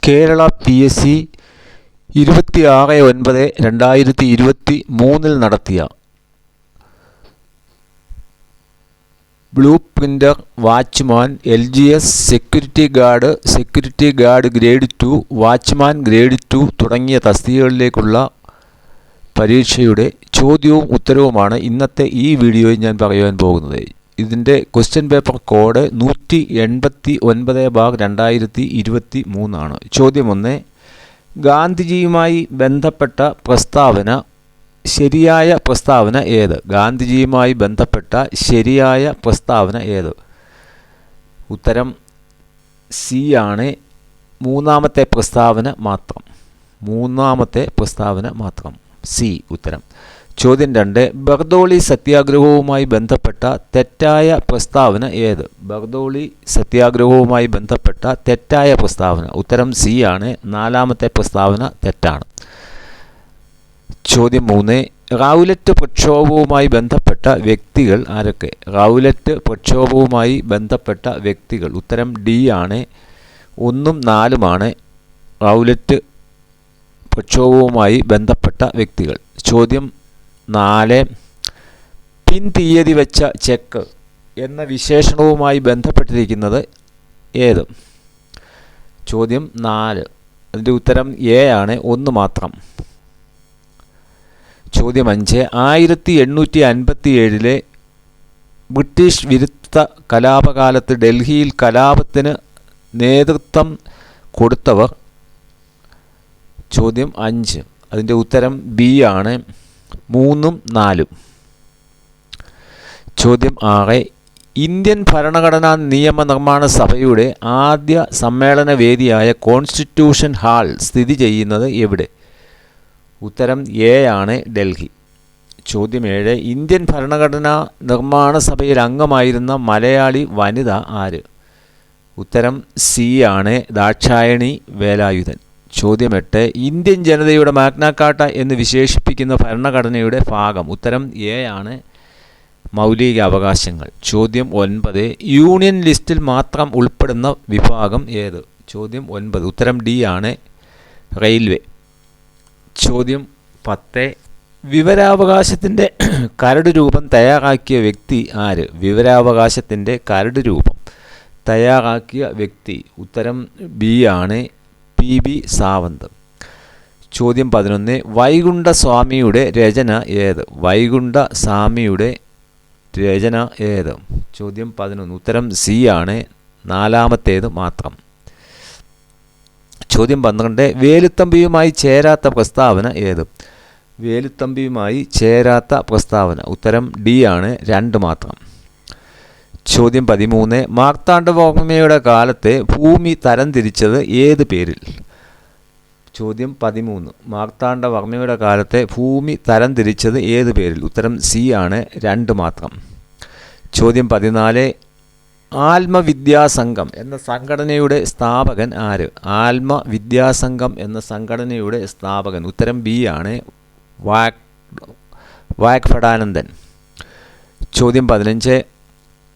Kerala PSC 26/9/2023 നടത്തിയ blue printer, watchman, LGS, security guard grade 2, watchman grade 2 തുടങ്ങിയ തസ്തികകളിലേക്കുള്ള പരീക്ഷയുടെ ചോദ്യവും ഉത്തരവുമാണ് ഇന്നത്തെ ഈ വീഡിയോയിൽ ഞാൻ പറയാൻ പോകുന്നത്. ഇതിൻ്റെ ക്വസ്റ്റ്യൻ പേപ്പർ കോഡ് 189/2023 ആണ്. ചോദ്യം 1. ഗാന്ധിജിയുമായി ബന്ധപ്പെട്ട ശരിയായ പ്രസ്താവന ഏത്? ഗാന്ധിജിയുമായി ബന്ധപ്പെട്ട ശരിയായ പ്രസ്താവന ഏത്? ഉത്തരം സി ആണ്. മൂന്നാമത്തെ പ്രസ്താവന മാത്രം. സി ഉത്തരം. ചോദ്യം 2. ബർദോളി സത്യാഗ്രഹവുമായി ബന്ധപ്പെട്ട തെറ്റായ പ്രസ്താവന ഏത്? ബർദോളി സത്യാഗ്രഹവുമായി ബന്ധപ്പെട്ട തെറ്റായ പ്രസ്താവന. ഉത്തരം സി ആണ്. നാലാമത്തെ പ്രസ്താവന തെറ്റാണ്. ചോദ്യം 3. റൗലറ്റ് പ്രക്ഷോഭവുമായി ബന്ധപ്പെട്ട വ്യക്തികൾ ആരൊക്കെ? റൗലറ്റ് പ്രക്ഷോഭവുമായി ബന്ധപ്പെട്ട വ്യക്തികൾ. ഉത്തരം ഡി ആണ്. 1ഉം 4ഉമാണ് റൗലറ്റ് പ്രക്ഷോഭവുമായി ബന്ധപ്പെട്ട വ്യക്തികൾ. ചോദ്യം 4. പിൻ തീയതി വെച്ച ചെക്ക് എന്ന വിശേഷണവുമായി ബന്ധപ്പെട്ടിരിക്കുന്നത് ഏത്? ചോദ്യം 4. അതിൻ്റെ ഉത്തരം എ ആണ്. 1 മാത്രം. ചോദ്യം 5. 1857 ബ്രിട്ടീഷ് വിരുദ്ധ കലാപകാലത്ത് ഡൽഹിയിൽ കലാപത്തിന് നേതൃത്വം കൊടുത്തവർ. ചോദ്യം 5. അതിൻ്റെ ഉത്തരം ബി ആണ്. 3ഉം 4ഉം. ചോദ്യം 6. ഇന്ത്യൻ ഭരണഘടനാ നിയമനിർമ്മാണ സഭയുടെ ആദ്യ സമ്മേളന വേദിയായ കോൺസ്റ്റിറ്റ്യൂഷൻ ഹാൾ സ്ഥിതി ചെയ്യുന്നത് എവിടെ? ഉത്തരം എ ആണ്. ഡൽഹി. ചോദ്യം 7. ഇന്ത്യൻ ഭരണഘടനാ നിർമ്മാണ സഭയിൽ അംഗമായിരുന്ന മലയാളി വനിത ആര്? ഉത്തരം സി ആണ്. ദാക്ഷായണി വേലായുധൻ. ചോദ്യം 8. ഇന്ത്യൻ ജനതയുടെ മാഗ്ന കാർട്ട എന്ന് വിശേഷിപ്പിക്കുന്ന ഭരണഘടനയുടെ ഭാഗം. ഉത്തരം എ ആണ്. മൗലിക അവകാശങ്ങൾ. ചോദ്യം 9. യൂണിയൻ ലിസ്റ്റിൽ മാത്രം ഉൾപ്പെടുന്ന വിഭാഗം ഏത്? ചോദ്യം 9. ഉത്തരം ഡി ആണ്. റെയിൽവേ. ചോദ്യം 10. വിവരാവകാശത്തിൻ്റെ കരട് രൂപം തയ്യാറാക്കിയ വ്യക്തി ആര്? വിവരാവകാശത്തിൻ്റെ കരട് രൂപം തയ്യാറാക്കിയ വ്യക്തി. ഉത്തരം ബി ആണ്. PB സാവന്ത്. ചോദ്യം 11. വൈകുണ്ഠസ്വാമിയുടെ രചന ഏത്? വൈകുണ്ഠസ്വാമിയുടെ രചന ഏത്? ചോദ്യം 11. ഉത്തരം സി ആണ്. നാലാമത്തേത് മാത്രം. ചോദ്യം 12. വേലുത്തമ്പിയുമായി ചേരാത്ത പ്രസ്താവന ഏത്? വേലുത്തമ്പിയുമായി ചേരാത്ത പ്രസ്താവന. ഉത്തരം ഡി ആണ്. 2 മാത്രം. ചോദ്യം 13. മാർത്താണ്ഡവർമ്മയുടെ കാലത്തെ ഭൂമി തരംതിരിച്ചത് ഏത് പേരിൽ? ചോദ്യം 13. മാർത്താണ്ഡവർമ്മയുടെ കാലത്തെ ഭൂമി തരംതിരിച്ചത് ഏത് പേരിൽ? ഉത്തരം സി ആണ്. 2 മാത്രം. ചോദ്യം 14. ആത്മവിദ്യാസംഘം എന്ന സംഘടനയുടെ സ്ഥാപകൻ ആര്? ആത്മവിദ്യാസംഘം എന്ന സംഘടനയുടെ സ്ഥാപകൻ. ഉത്തരം ബി ആണ്. വാഗ്ഭടാനന്ദൻ. ചോദ്യം 15.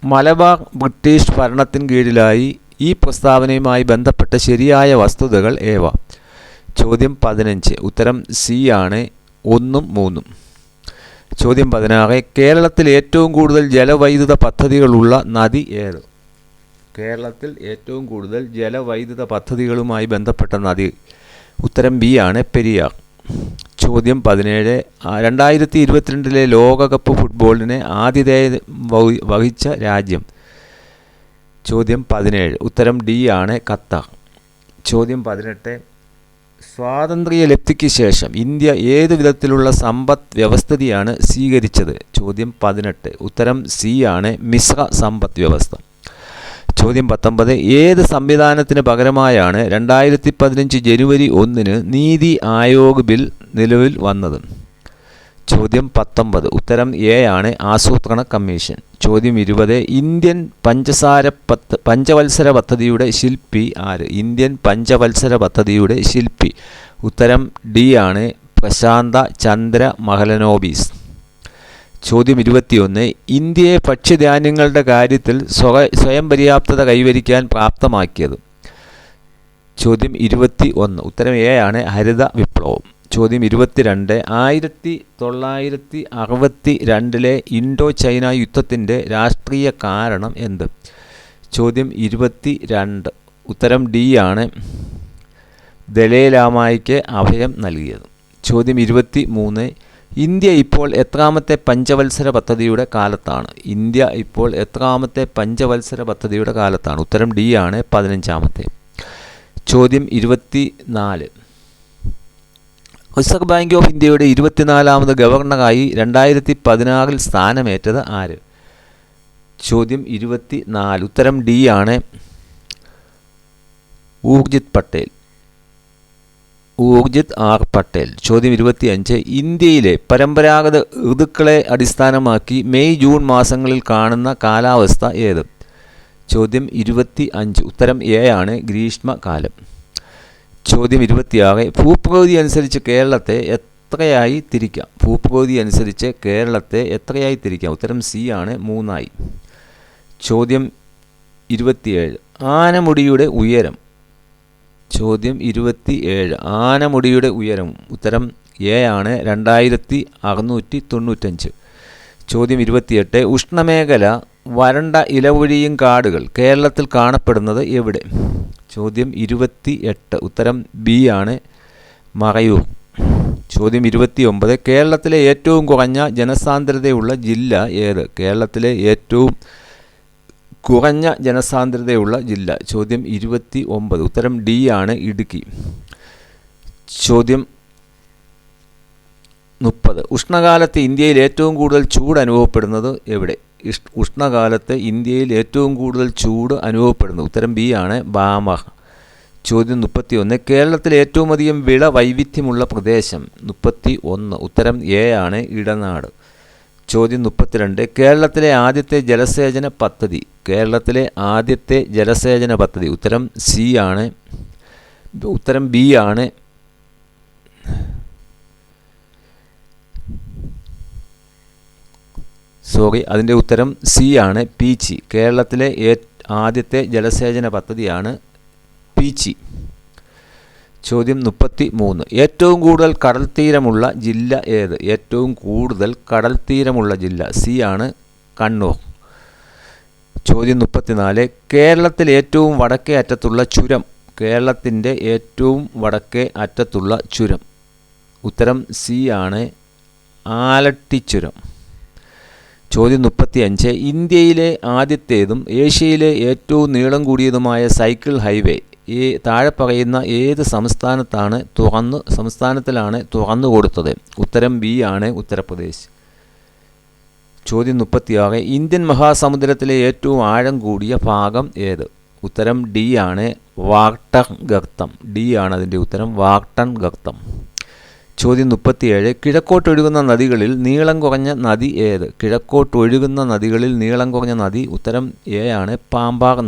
മലബാർ ബ്രിട്ടീഷ് ഭരണത്തിന് കീഴിലായി. ഈ പ്രസ്താവനയുമായി ബന്ധപ്പെട്ട ശരിയായ വസ്തുതകൾ ഏവ? ചോദ്യം 15. ഉത്തരം സി ആണ്. 1ഉം 3ഉം. ചോദ്യം 16. കേരളത്തിൽ ഏറ്റവും കൂടുതൽ ജലവൈദ്യുത പദ്ധതികളുള്ള നദി ഏത്? കേരളത്തിൽ ഏറ്റവും കൂടുതൽ ജലവൈദ്യുത പദ്ധതികളുമായി ബന്ധപ്പെട്ട നദി. ഉത്തരം ബി ആണ്. പെരിയാർ. ചോദ്യം 17. 2022 ലോകകപ്പ് ഫുട്ബോളിന് ആതിഥേയത വഹിച്ച രാജ്യം. ചോദ്യം 17. ഉത്തരം ഡി ആണ്. ഖത്തർ. ചോദ്യം 18. സ്വാതന്ത്ര്യലബ്ധിക്ക് ശേഷം ഇന്ത്യ ഏത് വിധത്തിലുള്ള സമ്പദ് വ്യവസ്ഥിതിയാണ് സ്വീകരിച്ചത്? ചോദ്യം 18. ഉത്തരം സി ആണ്. മിശ്ര സമ്പദ് വ്യവസ്ഥ. ചോദ്യം 19. ഏത് സംവിധാനത്തിന് പകരമായാണ് 2015 ജനുവരി 1 നീതി ആയോഗ് ബിൽ നിലവിൽ വന്നത്? ചോദ്യം 19. ഉത്തരം എ ആണ്. ആസൂത്രണ കമ്മീഷൻ. ചോദ്യം 20. ഇന്ത്യൻ പഞ്ചവത്സര പദ്ധതിയുടെ ശില്പി ആര്? ഇന്ത്യൻ പഞ്ചവത്സര പദ്ധതിയുടെ ശില്പി. ഉത്തരം ഡി ആണ്. പ്രശാന്ത ചന്ദ്ര മഹലനോബിസ്. ചോദ്യം 21. ഇന്ത്യയെ ഭക്ഷ്യധാന്യങ്ങളുടെ കാര്യത്തിൽ സ്വയം പര്യാപ്തത കൈവരിക്കാൻ പ്രാപ്തമാക്കിയത്? ചോദ്യം 21 ഉത്തരം എ ആണ് ഹരിത വിപ്ലവം. ചോദ്യം 22 1962 ഇൻഡോ ചൈന യുദ്ധത്തിൻ്റെ രാഷ്ട്രീയ കാരണം എന്ത്? ചോദ്യം 22 ഉത്തരം ഡി ആണ് ദലൈലാമയ്ക്ക് അഭയം നൽകിയത്. ചോദ്യം 23 ഇന്ത്യ ഇപ്പോൾ എത്രാമത്തെ പഞ്ചവത്സര പദ്ധതിയുടെ കാലത്താണ്? ഇന്ത്യ ഇപ്പോൾ എത്രാമത്തെ പഞ്ചവത്സര പദ്ധതിയുടെ കാലത്താണ്? ഉത്തരം ഡി ആണ് 15ാമത്തെ. ചോദ്യം 24 റിസർവ് ബാങ്ക് ഓഫ് ഇന്ത്യയുടെ 24ാമത് ഗവർണറായി 2016 സ്ഥാനമേറ്റത് ആര്? ചോദ്യം 24 ഉത്തരം ഡി ആണ് ഊർജിത് ആർ പട്ടേൽ. ചോദ്യം 25 ഇന്ത്യയിലെ പരമ്പരാഗത ഋതുക്കളെ അടിസ്ഥാനമാക്കി മെയ് ജൂൺ മാസങ്ങളിൽ കാണുന്ന കാലാവസ്ഥ ഏത്? ചോദ്യം 25 ഉത്തരം എ ആണ് ഗ്രീഷ്മകാലം. ചോദ്യം 26 ഭൂപ്രകൃതി അനുസരിച്ച് കേരളത്തെ എത്രയായി തിരിക്കാം? ഭൂപ്രകൃതി അനുസരിച്ച് കേരളത്തെ എത്രയായി തിരിക്കാം? ഉത്തരം സി ആണ് 3ആയി. ചോദ്യം 27 ആനമുടിയുടെ ഉയരം. ചോദ്യം 27 ആനമുടിയുടെ ഉയരം. ഉത്തരം എ ആണ് 2695. ചോദ്യം 28 ഉഷ്ണമേഖല വരണ്ട ഇലവൊഴിയും കാടുകൾ കേരളത്തിൽ കാണപ്പെടുന്നത് എവിടെ? ചോദ്യം 28 ഉത്തരം ബി ആണ് മറയൂർ. ചോദ്യം 29 കേരളത്തിലെ ഏറ്റവും കുറഞ്ഞ ജനസാന്ദ്രതയുള്ള ജില്ല ഏത്? കേരളത്തിലെ ഏറ്റവും കുറഞ്ഞ ജനസാന്ദ്രതയുള്ള ജില്ല. ചോദ്യം 29 ഉത്തരം ഡി ആണ് ഇടുക്കി. ചോദ്യം 30 ഉഷ്ണകാലത്ത് ഇന്ത്യയിൽ ഏറ്റവും കൂടുതൽ ചൂട് അനുഭവപ്പെടുന്നത് എവിടെ? ഉഷ്ണകാലത്ത് ഇന്ത്യയിൽ ഏറ്റവും കൂടുതൽ ചൂട് അനുഭവപ്പെടുന്നത് ഉത്തരം ബി ആണ് ബാമർ. ചോദ്യം 31 കേരളത്തിൽ ഏറ്റവും അധികം വിള വൈവിധ്യമുള്ള പ്രദേശം. 31 ഉത്തരം എ ആണ് ഇടനാട്. ചോദ്യം 32 കേരളത്തിലെ ആദ്യത്തെ ജലസേചന പദ്ധതി. കേരളത്തിലെ ആദ്യത്തെ ജലസേചന പദ്ധതി. ഉത്തരം സി ആണ് ഉത്തരം ബി ആണ് അതിൻ്റെ ഉത്തരം സി ആണ് പീച്ചി. കേരളത്തിലെ ആദ്യത്തെ ജലസേചന പദ്ധതിയാണ് പീച്ചി. ചോദ്യം 33 ഏറ്റവും കൂടുതൽ കടൽ തീരമുള്ള ജില്ല ഏത്? ഏറ്റവും കൂടുതൽ കടൽ തീരമുള്ള ജില്ല സി ആണ് കണ്ണൂർ. ചോദ്യം 34 കേരളത്തിൽ ഏറ്റവും വടക്കേ അറ്റത്തുള്ള ചുരം. കേരളത്തിൻ്റെ ഏറ്റവും വടക്കേ അറ്റത്തുള്ള ചുരം. ഉത്തരം സി ആണ് ആലട്ടിച്ചുരം. ചോദ്യം 35 ഇന്ത്യയിലെ ആദ്യത്തേതും ഏഷ്യയിലെ ഏറ്റവും നീളം കൂടിയതുമായ സൈക്കിൾ ഹൈവേ താഴെ പറയുന്ന ഏത് സംസ്ഥാനത്തിലാണ് തുറന്നു കൊടുത്തത്? ഉത്തരം ബി ആണ് ഉത്തർപ്രദേശ്. ചോദ്യം 36 ഇന്ത്യൻ മഹാസമുദ്രത്തിലെ ഏറ്റവും ആഴം കൂടിയ ഭാഗം ഏത്? ഉത്തരം ഡി ആണ് വാക്ടർ ഗർത്തം. ഡി ആണ് അതിൻ്റെ ഉത്തരം വാക്ടൺ ഗർത്തം. ചോദ്യം 37 കിഴക്കോട്ടൊഴുകുന്ന നദികളിൽ നീളം കുറഞ്ഞ നദി ഏത്? കിഴക്കോട്ടൊഴുകുന്ന നദികളിൽ നീളം കുറഞ്ഞ നദി ഉത്തരം എ ആണ് പാമ്പാർ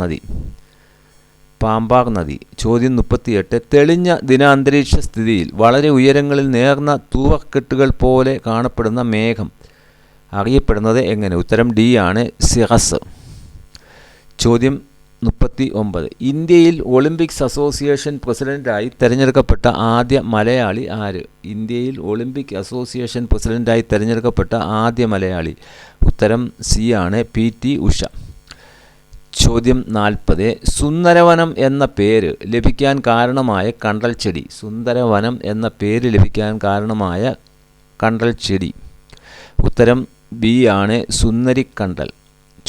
നദി. ചോദ്യം 38 തെളിഞ്ഞ ദിനാന്തരീക്ഷ സ്ഥിതിയിൽ വളരെ ഉയരങ്ങളിൽ നേർന്ന തൂവക്കെട്ടുകൾ പോലെ കാണപ്പെടുന്ന മേഘം അറിയപ്പെടുന്നത് എങ്ങനെ? ഉത്തരം ഡി ആണ് സിറസ്. ചോദ്യം 39 ഇന്ത്യയിൽ ഒളിമ്പിക്സ് അസോസിയേഷൻ പ്രസിഡന്റായി തിരഞ്ഞെടുക്കപ്പെട്ട ആദ്യ മലയാളി ആര്? ഇന്ത്യയിൽ ഒളിമ്പിക് അസോസിയേഷൻ പ്രസിഡന്റായി തിരഞ്ഞെടുക്കപ്പെട്ട ആദ്യ മലയാളി. ഉത്തരം സി ആണ് PT ഉഷ. ചോദ്യം 40 സുന്ദരവനം എന്ന പേര് ലഭിക്കാൻ കാരണമായ കണ്ടൽ ചെടി. സുന്ദരവനം എന്ന പേര് ലഭിക്കാൻ കാരണമായ കണ്ടൽ ചെടി. ഉത്തരം ബി ആണ് സുന്ദരിക്കണ്ടൽ.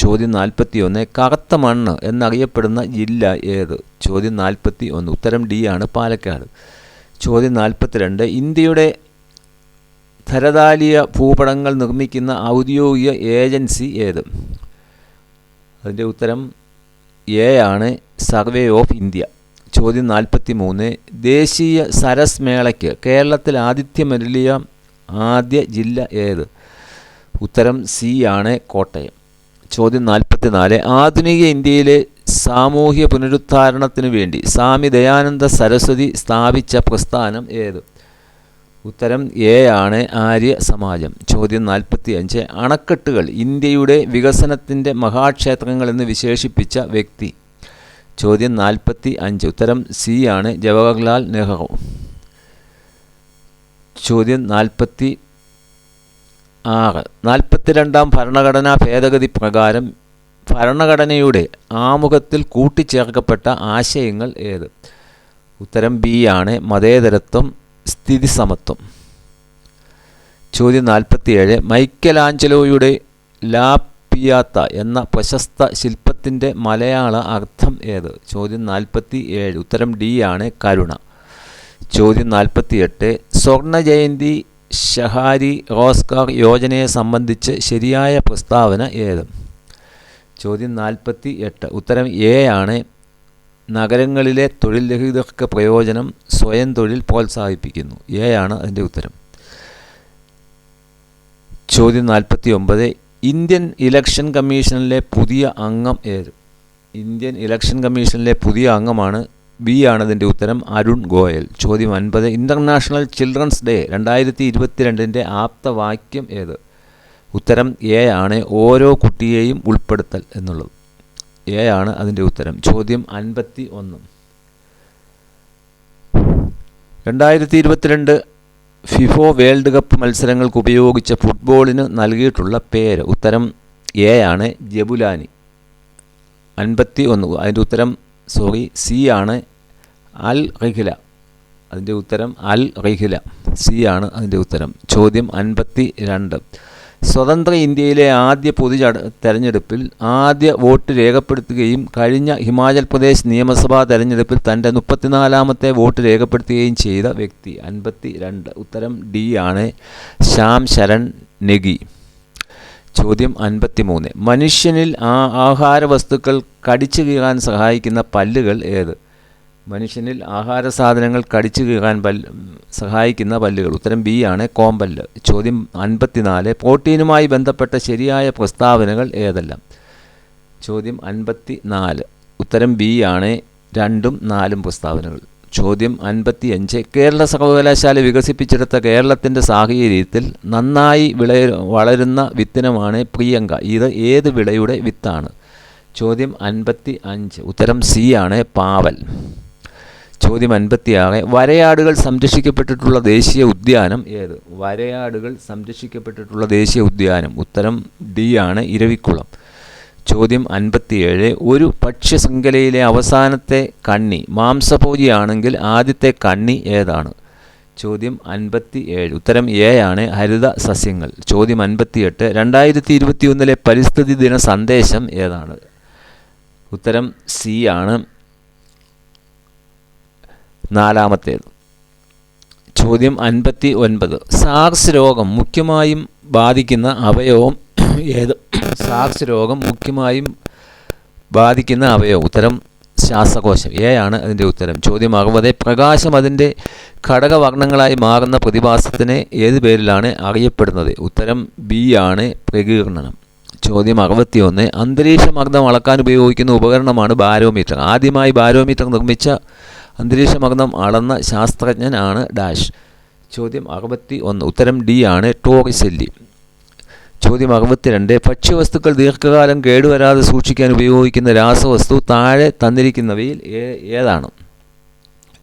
ചോദ്യം 41 കറുത്ത മണ്ണ് എന്നറിയപ്പെടുന്ന ജില്ല ഏത്? ചോദ്യം 41 ഉത്തരം ഡി ആണ് പാലക്കാട്. ചോദ്യം 42 ഇന്ത്യയുടെ ധരതാലിയ ഭൂപടങ്ങൾ നിർമ്മിക്കുന്ന ഔദ്യോഗിക ഏജൻസി ഏത്? അതിൻ്റെ ഉത്തരം എ ആണ് സർവേ ഓഫ് ഇന്ത്യ. ചോദ്യം 43 ദേശീയ സരസ് മേളയ്ക്ക് കേരളത്തിൽ ആതിഥ്യമരുളിയ ആദ്യ ജില്ല ഏത്? ഉത്തരം സി ആണ് കോട്ടയം. ചോദ്യം 44 ആധുനിക ഇന്ത്യയിലെ സാമൂഹ്യ പുനരുദ്ധാരണത്തിനു വേണ്ടി സ്വാമി ദയാനന്ദ സരസ്വതി സ്ഥാപിച്ച പ്രസ്ഥാനം ഏത്? ഉത്തരം എ ആണ് ആര്യ സമാജം. ചോദ്യം 45 അണക്കെട്ടുകൾ ഇന്ത്യയുടെ വികസനത്തിൻ്റെ മഹാക്ഷേത്രങ്ങളെന്ന് വിശേഷിപ്പിച്ച വ്യക്തി. ചോദ്യം 45 ഉത്തരം സി ആണ് ജവഹർലാൽ നെഹ്റു. ചോദ്യം 46 42-ാം ഭരണഘടനാ ഭേദഗതി പ്രകാരം ഭരണഘടനയുടെ ആമുഖത്തിൽ കൂട്ടിച്ചേർക്കപ്പെട്ട ആശയങ്ങൾ ഏത്? ഉത്തരം ബി ആണ് മതേതരത്വം, സ്ഥിതിസമത്വം. ചോദ്യം 47 മൈക്കലാഞ്ചലോയുടെ ലാ പിയാത്ത എന്ന പ്രശസ്ത ശില്പത്തിൻ്റെ മലയാള അർത്ഥം ഏത്? ചോദ്യം 47 ഉത്തരം ഡി ആണ് കരുണ. ചോദ്യം 48 സ്വർണ്ണ ജയന്തി ഷഹാരി റോസ്ഗാർ യോജനയെ സംബന്ധിച്ച് ശരിയായ പ്രസ്താവന ഏത്? ചോദ്യം 48 ഉത്തരം എ ആണ് നഗരങ്ങളിലെ തൊഴിൽ രഹിതർക്ക് പ്രയോജനം, സ്വയം തൊഴിൽ പ്രോത്സാഹിപ്പിക്കുന്നു. എ ആണ് അതിൻ്റെ ഉത്തരം. ചോദ്യം 49 ഇന്ത്യൻ ഇലക്ഷൻ കമ്മീഷനിലെ പുതിയ അംഗം ഏത്? ഇന്ത്യൻ ഇലക്ഷൻ കമ്മീഷനിലെ പുതിയ അംഗമാണ് ബി ആണ് അതിൻ്റെ ഉത്തരം അരുൺ ഗോയൽ. ചോദ്യം 50 ഇൻ്റർനാഷണൽ ചിൽഡ്രൻസ് ഡേ 2022 ആപ്തവാക്യം ഏത്? ഉത്തരം എ ആണ് ഓരോ കുട്ടിയെയും ഉൾപ്പെടുത്തൽ എന്നുള്ളത്. എ ആണ് അതിൻ്റെ ഉത്തരം. ചോദ്യം 51 2022 ഫിഫോ വേൾഡ് കപ്പ് മത്സരങ്ങൾക്ക് ഉപയോഗിച്ച ഫുട്ബോളിന് നൽകിയിട്ടുള്ള പേര്? ഉത്തരം എ ആണ് ജബുലാനി. 51 അതിൻ്റെ ഉത്തരം സി ആണ് അൽ റിഹില. അതിൻ്റെ ഉത്തരം അൽ റിഹില, സി ആണ് അതിൻ്റെ ഉത്തരം. ചോദ്യം 52 സ്വതന്ത്ര ഇന്ത്യയിലെ ആദ്യ തെരഞ്ഞെടുപ്പിൽ ആദ്യ വോട്ട് രേഖപ്പെടുത്തുകയും കഴിഞ്ഞ ഹിമാചൽ പ്രദേശ് നിയമസഭാ തെരഞ്ഞെടുപ്പിൽ തൻ്റെ 34ാമത്തെ വോട്ട് രേഖപ്പെടുത്തുകയും ചെയ്ത വ്യക്തി? 52 ഉത്തരം ഡി ആണ് ശ്യാം ശരൺ നെഗി. ചോദ്യം 53 മനുഷ്യനിൽ ആഹാര വസ്തുക്കൾ കടിച്ചു കീറാൻ സഹായിക്കുന്ന പല്ലുകൾ ഏത്? മനുഷ്യനിൽ ആഹാര സാധനങ്ങൾ കടിച്ചു കീറാൻ സഹായിക്കുന്ന പല്ലുകൾ? ഉത്തരം ബി ആണ് കോമ്പല്ല്. ചോദ്യം 54 പ്രോട്ടീനുമായി ബന്ധപ്പെട്ട ശരിയായ പ്രസ്താവനകൾ ഏതെല്ലാം? ചോദ്യം 54 ഉത്തരം ബി ആണ് 2ഉം 4ഉം പ്രസ്താവനകൾ. ചോദ്യം 55 കേരള സർവകലാശാല വികസിപ്പിച്ചെടുത്ത കേരളത്തിൻ്റെ സാഹചര്യത്തിൽ നന്നായി വളരുന്ന വിത്തിനമാണ് പ്രിയങ്ക. ഇത് ഏത് വിളയുടെ വിത്താണ്? ചോദ്യം 55 ഉത്തരം സി ആണ് പാവൽ. ചോദ്യം 56 വരയാടുകൾ സംരക്ഷിക്കപ്പെട്ടിട്ടുള്ള ദേശീയ ഉദ്യാനം ഏത്? വരയാടുകൾ സംരക്ഷിക്കപ്പെട്ടിട്ടുള്ള ദേശീയ ഉദ്യാനം? ഉത്തരം ഡി ആണ് ഇരവിക്കുളം. ചോദ്യം 57 ഒരു ഭക്ഷ്യശൃംഖലയിലെ അവസാനത്തെ കണ്ണി മാംസഭോജിയാണെങ്കിൽ ആദ്യത്തെ കണ്ണി ഏതാണ്? ചോദ്യം 57 ഉത്തരം എ ആണ് ഹരിത സസ്യങ്ങൾ. ചോദ്യം 58 2021 പരിസ്ഥിതി ദിന സന്ദേശം ഏതാണ്? ഉത്തരം സി ആണ് 4ാമത്തേത്. ചോദ്യം 59 സാർസ് രോഗം മുഖ്യമായും ബാധിക്കുന്ന അവയവം ഏത്? സാർസ് രോഗം മുഖ്യമായും ബാധിക്കുന്ന അവയവം? ഉത്തരം ശ്വാസകോശം. എ ആണ് അതിൻ്റെ ഉത്തരം. ചോദ്യം 60 പ്രകാശം അതിൻ്റെ ഘടകവർണ്ണങ്ങളായി മാറുന്ന പ്രതിഭാസത്തിന് ഏത് പേരിലാണ് അറിയപ്പെടുന്നത്? ഉത്തരം ബി ആണ് പ്രകീർണനം. ചോദ്യം 61 അന്തരീക്ഷമർദ്ദം അളക്കാൻ ഉപയോഗിക്കുന്ന ഉപകരണമാണ് ബാരോമീറ്റർ. ആദ്യമായി ബാരോമീറ്റർ നിർമ്മിച്ച അന്തരീക്ഷമർദ്ദം അളന്ന ശാസ്ത്രജ്ഞനാണ് ഡാഷ്. ചോദ്യം 61 ഉത്തരം ഡി ആണ് ടോറിസെല്ലി. ചോദ്യം 62 ഭക്ഷ്യവസ്തുക്കൾ ദീർഘകാലം കേടുവരാതെ സൂക്ഷിക്കാൻ ഉപയോഗിക്കുന്ന രാസവസ്തു താഴെ തന്നിരിക്കുന്നവയിൽ ഏതാണ്?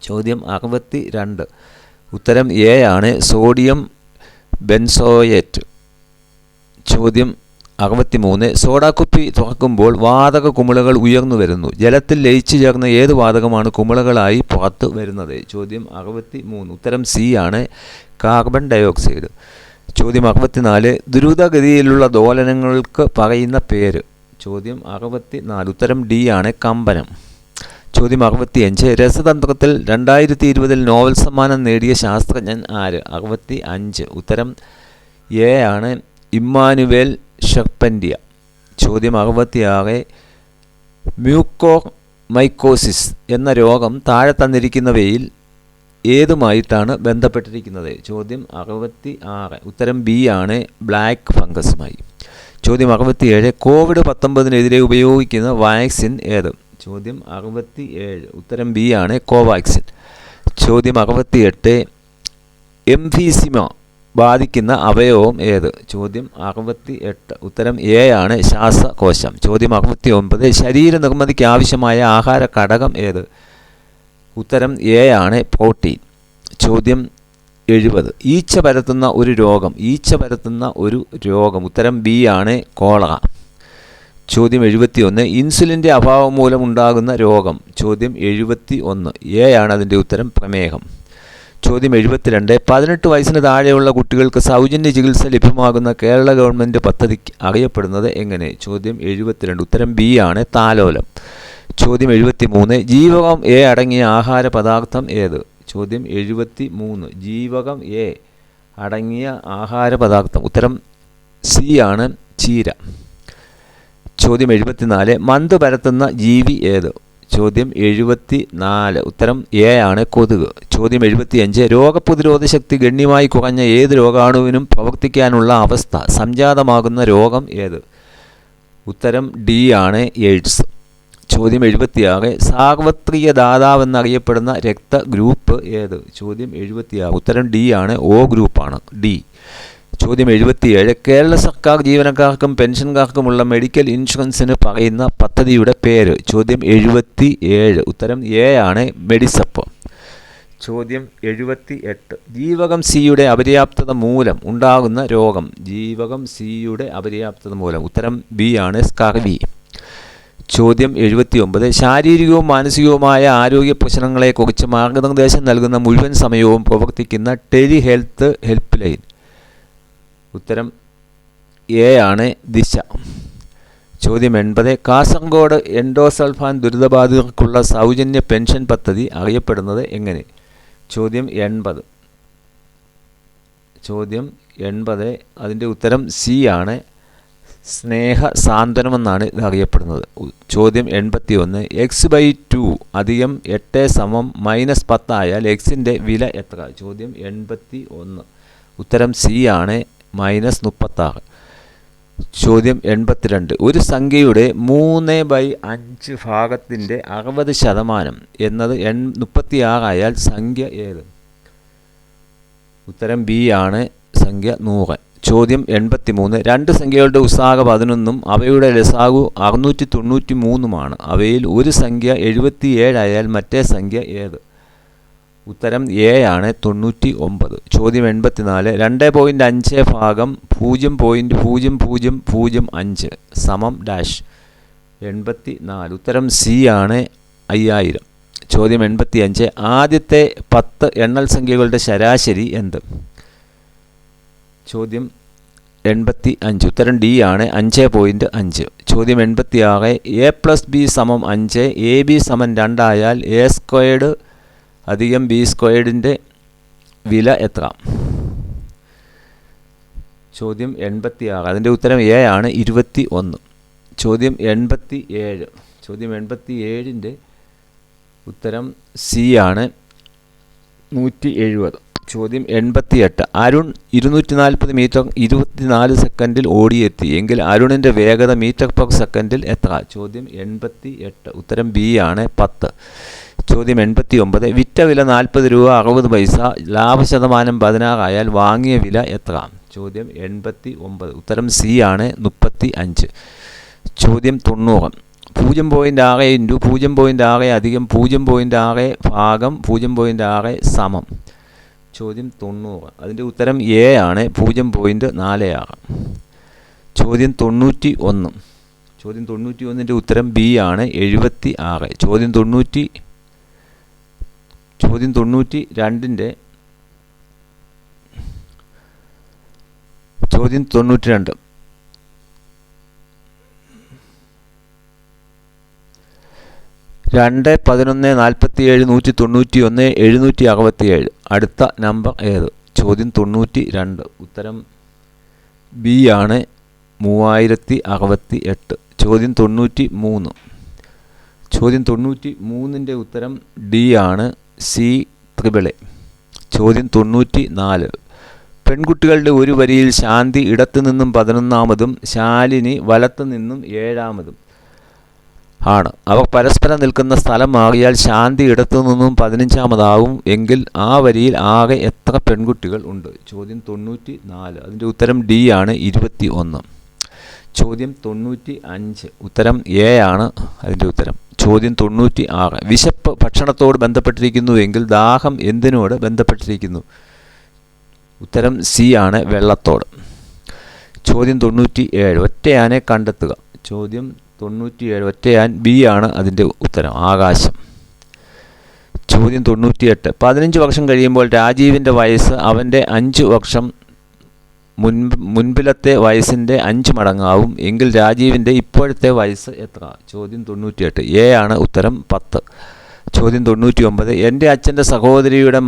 ചോദ്യം 62 ഉത്തരം എ ആണ് സോഡിയം ബെൻസോയേറ്റ്. ചോദ്യം 63 സോഡാക്കുപ്പി തുറക്കുമ്പോൾ വാതക കുമിളകൾ ഉയർന്നു വരുന്നു. ജലത്തിൽ ലയിച്ചു ചേർന്ന ഏത് വാതകമാണ് കുമിളകളായി പുറത്തു വരുന്നത്? ചോദ്യം 63 ഉത്തരം സി ആണ് കാർബൺ ഡയോക്സൈഡ്. ചോദ്യം 64 ദ്രുതഗതിയിലുള്ള ദോലനങ്ങൾക്ക് പറയുന്ന പേര്? ചോദ്യം 64 ഉത്തരം ഡി ആണ് കമ്പനം. ചോദ്യം 65 രസതന്ത്രത്തിൽ 2020 നോവൽ സമ്മാനം നേടിയ ശാസ്ത്രജ്ഞൻ ആര്? 65 ഉത്തരം എ ആണ് ഇമ്മാനുവേൽ ഷെർപ്പൻഡിയ. ചോദ്യം 66 മ്യൂക്കോമൈക്കോസിസ് എന്ന രോഗം താഴെ തന്നിരിക്കുന്നവയിൽ ഏതുമായിട്ടാണ് ബന്ധപ്പെട്ടിരിക്കുന്നത്? ചോദ്യം 66 ഉത്തരം ബി ആണ് ബ്ലാക്ക് ഫംഗസുമായി. ചോദ്യം 67 COVID-19 ഉപയോഗിക്കുന്ന വാക്സിൻ ഏത്? ചോദ്യം 67 ഉത്തരം ബി ആണ് കോവാക്സിൻ. ചോദ്യം 68 എംഫീസിമ ബാധിക്കുന്ന അവയവം ഏത്? ചോദ്യം 68. ഉത്തരം എ ആണ് ശ്വാസകോശം. ചോദ്യം 69. ശരീര നിർമ്മിതിക്ക് ആവശ്യമായ ആഹാര ഘടകം ഏത്? ഉത്തരം എ ആണ് പ്രോട്ടീൻ. ചോദ്യം 70. ഈച്ച പരത്തുന്ന ഒരു രോഗം. ഉത്തരം ബി ആണ് കോളറ. ചോദ്യം 71. ഇൻസുലിൻ്റെ അഭാവം മൂലം ഉണ്ടാകുന്ന രോഗം. ചോദ്യം 71. എ ആണ് അതിൻ്റെ ഉത്തരം പ്രമേഹം. ചോദ്യം 72. 18 വയസ്സിന് താഴെയുള്ള കുട്ടികൾക്ക് സൗജന്യ ചികിത്സ ലഭ്യമാകുന്ന കേരള ഗവൺമെൻറ് പദ്ധതി അറിയപ്പെടുന്നത് എങ്ങനെ? ചോദ്യം 72. ഉത്തരം ബി ആണ് താലോലം. ചോദ്യം 73. ജീവകം എ അടങ്ങിയ ആഹാര പദാർത്ഥം ഏത്? ചോദ്യം 73. ജീവകം എ അടങ്ങിയ ആഹാര പദാർത്ഥം. ഉത്തരം സി ആണ് ചീര. ചോദ്യം 74. മന്ത് പരത്തുന്ന ജീവി ഏത്? ചോദ്യം 74. ഉത്തരം എ ആണ് കൊതുക്. ചോദ്യം 75. രോഗപ്രതിരോധ ശക്തി ഗണ്യമായി കുറഞ്ഞ ഏത് രോഗാണുവിനും പ്രവർത്തിക്കാനുള്ള അവസ്ഥ സംജാതമാകുന്ന രോഗം ഏത്? ഉത്തരം ഡി ആണ് എയ്ഡ്സ്. ചോദ്യം 76. സാർവത്രിക ദാതാവെന്നറിയപ്പെടുന്ന രക്തഗ്രൂപ്പ് ഏത്? ചോദ്യം 76. ഉത്തരം ഡി ആണ് ഒ ഗ്രൂപ്പാണ്, ഡി. ചോദ്യം 77. കേരള സർക്കാർ ജീവനക്കാർക്കും പെൻഷൻകാർക്കുമുള്ള മെഡിക്കൽ ഇൻഷുറൻസിന് പറയുന്ന പദ്ധതിയുടെ പേര്. ചോദ്യം 77. ഉത്തരം എ ആണ് മെഡിസപ്പ്. ചോദ്യം 78. ജീവകം സിയുടെ അപര്യാപ്തത മൂലം ഉണ്ടാകുന്ന രോഗം. ജീവകം സിയുടെ അപര്യാപ്തത മൂലം. ഉത്തരം ബി ആണ് സ്കർവി. ചോദ്യം 79. ശാരീരികവും മാനസികവുമായ ആരോഗ്യ പ്രശ്നങ്ങളെക്കുറിച്ച് മാർഗനിർദ്ദേശം നൽകുന്ന മുഴുവൻ സമയവും പ്രവർത്തിക്കുന്ന ടെലി ഹെൽത്ത് ഹെൽപ്പ് ലൈൻ. ഉത്തരം എ ആണ് ദിശ. ചോദ്യം 80. കാസർഗോഡ് എൻഡോസൾഫാൻ ദുരിതബാധിതർക്കുള്ള സൗജന്യ പെൻഷൻ പദ്ധതി അറിയപ്പെടുന്നത് എങ്ങനെ? ചോദ്യം 80. ചോദ്യം 80. അതിൻ്റെ ഉത്തരം സി ആണ് സ്നേഹ സാന്ത്വനമെന്നാണ് ഇത് അറിയപ്പെടുന്നത്. ചോദ്യം 81. x/2 അധികം 8 സമം -10 ആയാൽ എക്സിൻ്റെ വില എത്ര? ചോദ്യം 81. ഉത്തരം സി ആണ് -36. ചോദ്യം 82. ഒരു സംഖ്യയുടെ 3/5 ഭാഗത്തിൻ്റെ 60% എന്നത് 36 ആയാൽ സംഖ്യ ഏത്? ഉത്തരം ബി ആണ് സംഖ്യ 100. ചോദ്യം 83. രണ്ട് സംഖ്യകളുടെ ഉസ്സാഹ 11ഉം അവയുടെ ലസാഗു 693ഉമാണ്. അവയിൽ ഒരു സംഖ്യ 77 ആയാൽ മറ്റേ സംഖ്യ ഏത്? ഉത്തരം എ ആണ് 99. ചോദ്യം 84. 2.5 ഭാഗം 0.0005 സമം ഡാഷ് 84. ഉത്തരം സി ആണ് 5000. ചോദ്യം 85. ആദ്യത്തെ 10 എണ്ണൽ സംഖ്യകളുടെ ശരാശരി എന്ത്? ചോദ്യം 85. ഉത്തരം ഡി ആണ് 5.5. ചോദ്യം 86. a+b സമം 5 ab സമം 2 ആയാൽ a² അധികം b² വില എത്ര? ചോദ്യം 86. അതിൻ്റെ ഉത്തരം എ ആണ് 21. ചോദ്യം 87. ചോദ്യം 87ൻ്റെ ഉത്തരം സി ആണ് 170. ചോദ്യം 88. അരുൺ 240 മീറ്റർ 24 സെക്കൻഡിൽ ഓടിയെത്തി എങ്കിൽ അരുണിൻ്റെ വേഗത മീറ്റർ/സെക്കൻഡിൽ എത്ര? ചോദ്യം 88. ഉത്തരം ബി ആണ് 10. ചോദ്യം 89. വിറ്റ വില 40 രൂപ 60 പൈസ ലാഭശതമാനം 16 ആയാൽ വാങ്ങിയ വില എത്ര? ചോദ്യം 89. ഉത്തരം സി ആണ് 35. ചോദ്യം 90. 0.6 × 0.6 അധികം 0.6 ഭാഗം 0.6 സമം. ചോദ്യം 90. അതിൻ്റെ ഉത്തരം എ ആണ് 0.46. ചോദ്യം 91. ചോദ്യം 91ൻ്റെ ഉത്തരം ബി ആണ് 76. ചോദ്യം 92ൻ്റെ ചോദ്യം 92. 2, 11, 47, 191, 767. അടുത്ത നമ്പർ ഏത്? ചോദ്യം 92. ഉത്തരം ബി ആണ് 3068. ചോദ്യം 93. ചോദ്യം 93ൻ്റെ ഉത്തരം ഡി ആണ് C=A. ചോദ്യം 94. പെൺകുട്ടികളുടെ ഒരു വരിയിൽ ശാന്തി ഇടത്തുനിന്നും 11ാമതും ശാലിനി വലത്തുനിന്നും 7ാമതും ആണ്. അവ പരസ്പരം നിൽക്കുന്ന സ്ഥലം മാറിയാൽ ശാന്തി ഇടത്തു നിന്നും 15-ാമതാവും എങ്കിൽ ആ വരിയിൽ ആകെ എത്ര പെൺകുട്ടികൾ ഉണ്ട്? ചോദ്യം 94. അതിൻ്റെ ഉത്തരം ഡി ആണ്, 21. ചോദ്യം 95. ഉത്തരം എ ആണ് അതിൻ്റെ ഉത്തരം. ചോദ്യം 96. വിശപ്പ് ഭക്ഷണത്തോട് ബന്ധപ്പെട്ടിരിക്കുന്നു എങ്കിൽ ദാഹം എന്തിനോട് ബന്ധപ്പെട്ടിരിക്കുന്നു? ഉത്തരം സി ആണ്, വെള്ളത്തോട്. ചോദ്യം 97. ഒറ്റയാനെ കണ്ടെത്തുക. ചോദ്യം 97. ഒറ്റയാൻ ബി ആണ് അതിൻ്റെ ഉത്തരം, ആകാശം. ചോദ്യം 98. 15 വർഷം കഴിയുമ്പോൾ രാജീവിൻ്റെ വയസ്സ് അവൻ്റെ 5 വർഷം മുൻപിലത്തെ വയസ്സിൻ്റെ 5 മടങ്ങാവും എങ്കിൽ രാജീവിൻ്റെ ഇപ്പോഴത്തെ വയസ്സ് എത്ര? ചോദ്യം 98. എ ആണ് ഉത്തരം, 10. ചോദ്യം 99. എൻ്റെ അച്ഛൻ്റെ സഹോദരിയുടെ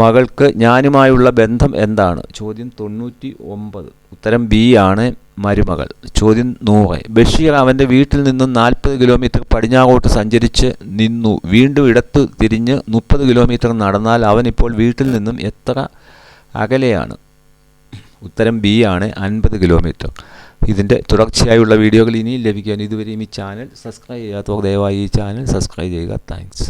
മകൾക്ക് ഞാനുമായുള്ള ബന്ധം എന്താണ്? ചോദ്യം 99. ഉത്തരം ബി ആണ്, മരുമകൾ. ചോദ്യം 100. ബഷീർ അവൻ്റെ വീട്ടിൽ നിന്നും 40 കിലോമീറ്റർ പടിഞ്ഞാറോട്ട് സഞ്ചരിച്ച് നിന്നു. വീണ്ടും ഇടത്തു തിരിഞ്ഞ് 30 കിലോമീറ്റർ നടന്നാൽ അവനിപ്പോൾ വീട്ടിൽ നിന്നും എത്ര അകലെയാണ്? ഉത്തരം ബി ആണ്, 50 കിലോമീറ്റർ. ഇതിൻ്റെ തുടർച്ചയായുള്ള വീഡിയോകൾ ഇനിയും ലഭിക്കാൻ ഇതുവരെയും ഈ ചാനൽ സബ്സ്ക്രൈബ് ചെയ്യാത്തവർ ദയവായി ഈ ചാനൽ സബ്സ്ക്രൈബ് ചെയ്യുക. താങ്ക്സ്.